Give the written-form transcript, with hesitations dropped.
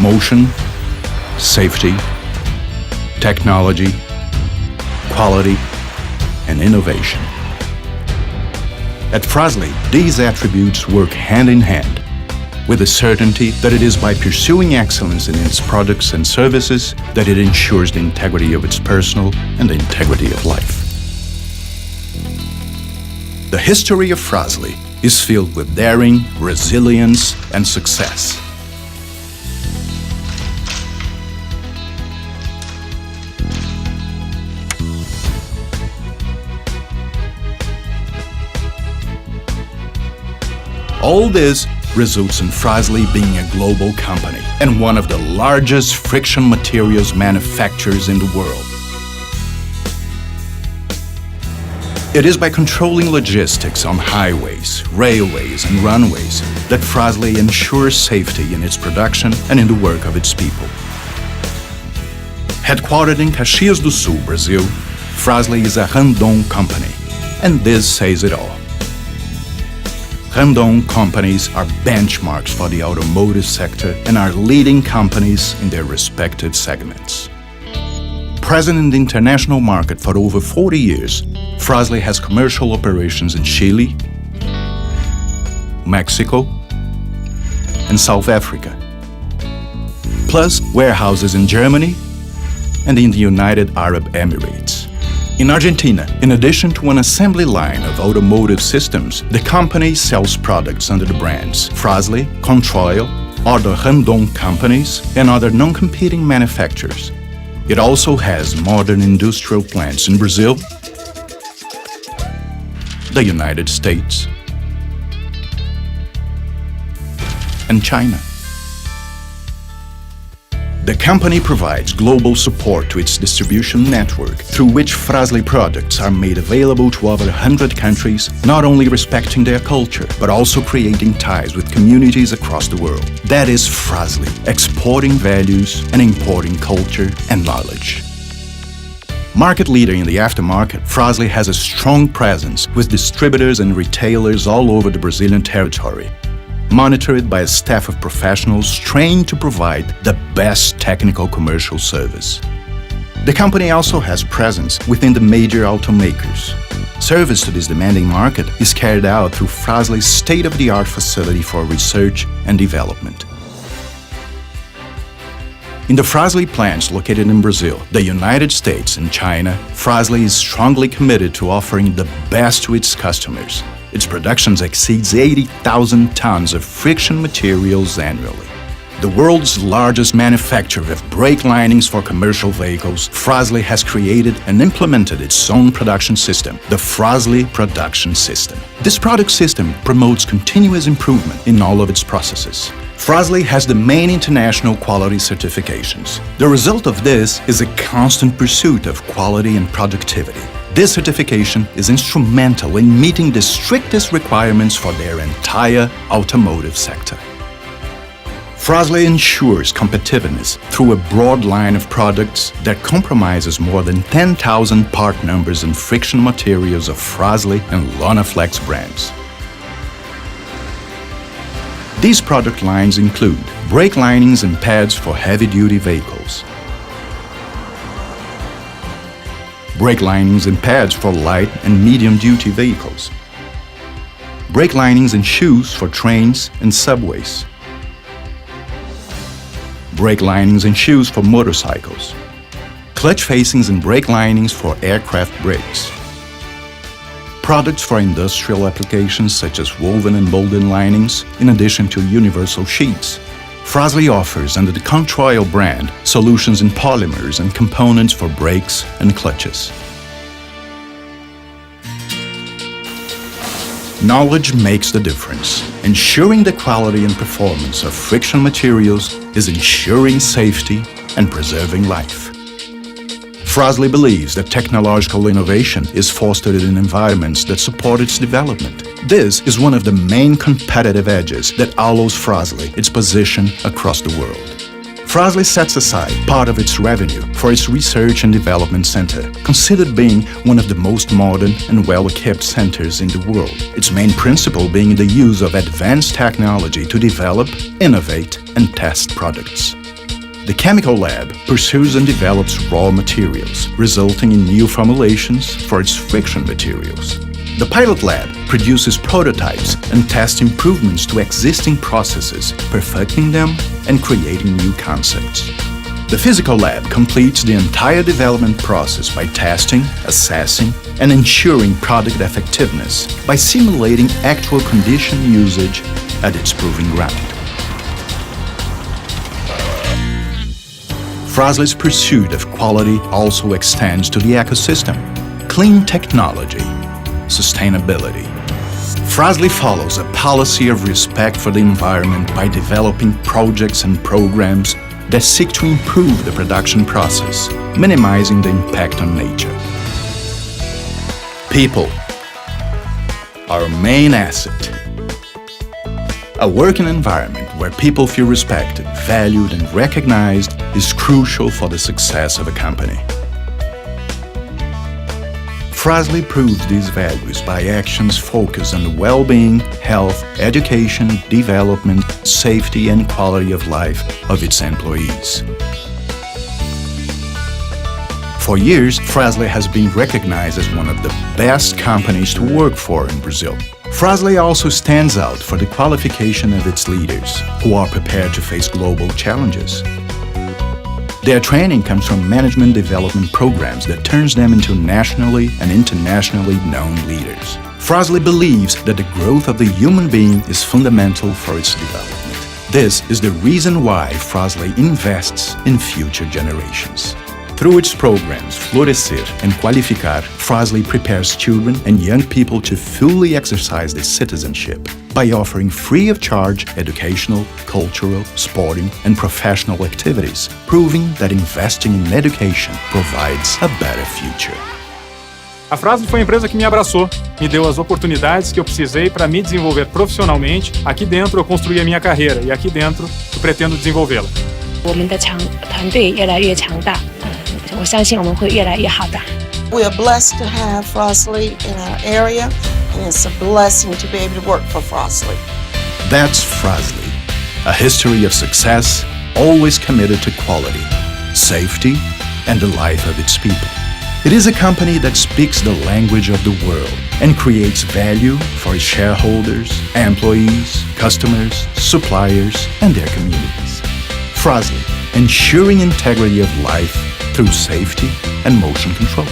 motion, safety, technology, quality, and innovation. At Fras-Le, these attributes work hand in hand, with the certainty that it is by pursuing excellence in its products and services that it ensures the integrity of its personnel and the integrity of life. The history of Fras-Le is filled with daring, resilience, and success. All this results in Fras-Le being a global company and one of the largest friction materials manufacturers in the world. It is by controlling logistics on highways, railways, and runways that Fras-Le ensures safety in its production and in the work of its people. Headquartered in Caxias do Sul, Brazil, Fras-Le is a Randon company, and this says it all. Randon companies are benchmarks for the automotive sector and are leading companies in their respective segments. Present in the international market for over 40 years, Fras-Le has commercial operations in Chile, Mexico, and South Africa, plus warehouses in Germany and in the United Arab Emirates. In Argentina, in addition to an assembly line of automotive systems, the company sells products under the brands Fras-Le, Controil, other Randon companies, and other non-competing manufacturers. It also has modern industrial plants in Brazil, the United States, and China. The company provides global support to its distribution network, through which Fras-Le products are made available to over 100 countries, not only respecting their culture, but also creating ties with communities across the world. That is Fras-Le, exporting values and importing culture and knowledge. Market leader in the aftermarket, Fras-Le has a strong presence with distributors and retailers all over the Brazilian territory, monitored by a staff of professionals trained to provide the best technical commercial service. The company also has presence within the major automakers. Service to this demanding market is carried out through Fras-Le's state-of-the-art facility for research and development. In the Fras-Le plants located in Brazil, the United States, and China, Fras-Le is strongly committed to offering the best to its customers. Its production exceeds 80,000 tons of friction materials annually. The world's largest manufacturer of brake linings for commercial vehicles, Fras-Le has created and implemented its own production system, the Fras-Le Production System. This product system promotes continuous improvement in all of its processes. Fras-Le has the main international quality certifications. The result of this is a constant pursuit of quality and productivity. This certification is instrumental in meeting the strictest requirements for their entire automotive sector. Fras-Le ensures competitiveness through a broad line of products that comprises more than 10,000 part numbers and friction materials of Fras-Le and Lonaflex brands. These product lines include brake linings and pads for heavy-duty vehicles, brake linings and pads for light and medium-duty vehicles, brake linings and shoes for trains and subways, brake linings and shoes for motorcycles, clutch facings and brake linings for aircraft brakes, products for industrial applications such as woven and molded linings, in addition to universal sheets. Fras-Le offers, under the Controil brand, solutions in polymers and components for brakes and clutches. Knowledge makes the difference. Ensuring the quality and performance of friction materials is ensuring safety and preserving life. Fras-Le believes that technological innovation is fostered in environments that support its development. This is one of the main competitive edges that allows Fras-Le its position across the world. Fras-Le sets aside part of its revenue for its research and development center, considered being one of the most modern and well-equipped centers in the world. Its main principle being the use of advanced technology to develop, innovate, and test products. The chemical lab pursues and develops raw materials, resulting in new formulations for its friction materials. The pilot lab produces prototypes and tests improvements to existing processes, perfecting them and creating new concepts. The physical lab completes the entire development process by testing, assessing, and ensuring product effectiveness by simulating actual condition usage at its proving ground. Fras-Le's pursuit of quality also extends to the ecosystem, clean technology, sustainability. Fras-Le follows a policy of respect for the environment by developing projects and programs that seek to improve the production process, minimizing the impact on nature. People, our main asset. A working environment where people feel respected, valued, and recognized is crucial for the success of a company. Fras-Le proves these values by actions focused on the well-being, health, education, development, safety, and quality of life of its employees. For years, Fras-Le has been recognized as one of the best companies to work for in Brazil. Fras-Le also stands out for the qualification of its leaders, who are prepared to face global challenges. Their training comes from management development programs that turns them into nationally and internationally known leaders. Fras-Le believes that the growth of the human being is fundamental for its development. This is the reason why Fras-Le invests in future generations. Through its programs Florescer and Qualificar, Fras-Le prepares children and young people to fully exercise their citizenship by offering free of charge educational, cultural, sporting, and professional activities, proving that investing in education provides a better future. A Fras-Le foi a empresa que me abraçou, me deu as oportunidades que eu precisei para me desenvolver profissionalmente. Aqui dentro eu construí a minha carreira e aqui dentro eu pretendo desenvolvê-la. 我们的团队越来越强大，我相信我们会越来越好的。 We are blessed to have Fras-Le in our area, and it's a blessing to be able to work for Fras-Le. That's Fras-Le, a history of success, always committed to quality, safety, and the life of its people. It is a company that speaks the language of the world and creates value for its shareholders, employees, customers, suppliers, and their communities. Fras-Le, ensuring integrity of life through safety and motion control.